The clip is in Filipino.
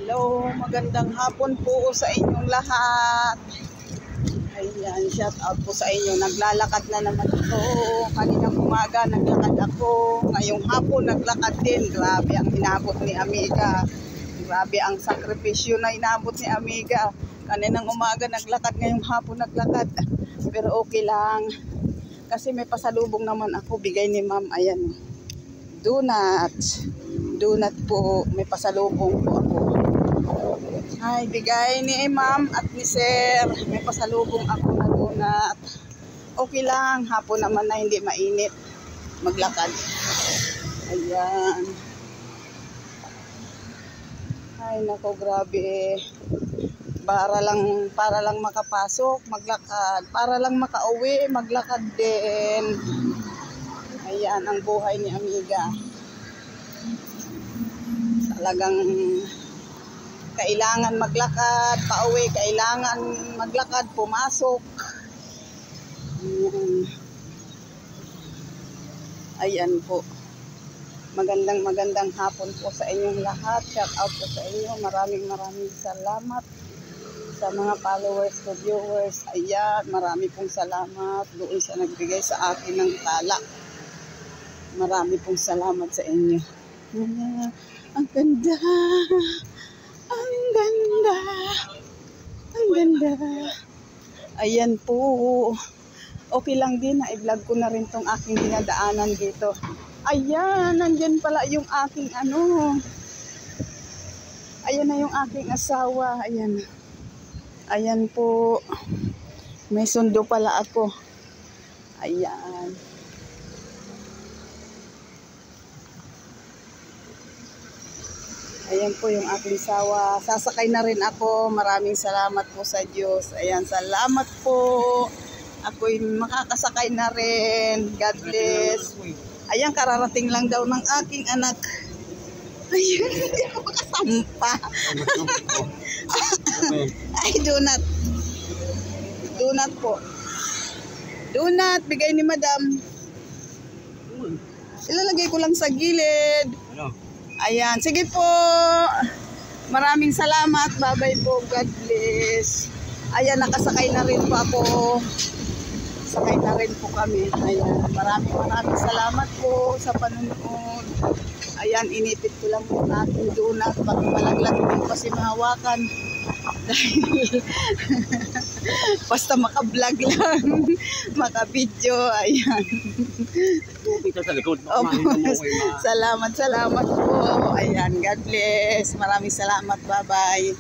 Hello, magandang hapon po sa inyong lahat. Ayan, shout out po sa inyo. Naglalakad na naman ito. Kaninang umaga naglakad ako. Ngayong hapon naglakad din. Grabe ang inabot ni Amiga. Grabe ang sakripisyo na inabot ni Amiga. Kaninang umaga naglakad, ngayong hapon naglakad. Pero okay lang. Kasi may pasalubong naman ako. Bigay ni ma'am. Ayan. Donut. Donut po. May pasalubong po ako. Ay, bigay ni ma'am at ni sir. May pasalubong ako na donut. Okay lang. Hapon naman na hindi mainit. Maglakad. Ayan. Ay, nako, grabe. Para lang makapasok, maglakad. Para lang makauwi, maglakad din. Ayan ang buhay ni Amiga. Talagang kailangan maglakad, pauwi, kailangan maglakad, pumasok. Ayan po. Magandang hapon po sa inyong lahat. Shout out po sa inyo. Maraming salamat sa mga followers ko, viewers. Ayan, marami pong salamat doon sa nagbigay sa akin ng tala. Marami pong salamat sa inyo. Ang ganda. Ang ganda. Ang ganda. Ayan po. Okay lang din na i-vlog ko na rin tong aking dinadaanan dito. Ayan, nandyan pala yung aking Ayan na yung aking asawa. Ayan. Ayan po. May sundo pala ako. Ayan. Ayan po yung aking sawa. Sasakay na rin ako. Maraming salamat po sa Diyos. Ayan, salamat po. Ako'y makakasakay na rin. God bless. Ayan, kararating lang daw ng aking anak. Ayun, hindi ako makasampa. Ay, donut. Donut po. Donut, bigay ni madam. Ilalagay ko lang sa gilid. Ayan, sige po. Maraming salamat. Bye-bye po. God bless. Ayan, nakasakay na rin po ako. Sakay na rin po kami. Ayan, maraming salamat po sa panonood. Ayan, inipit ko lang po natin donut. Pag malaglag din kasi mahawakan. Basta maka-vlog lang. Maka-video. Ayan. Salamat po. Ayan, God bless. Maraming salamat. Bye-bye.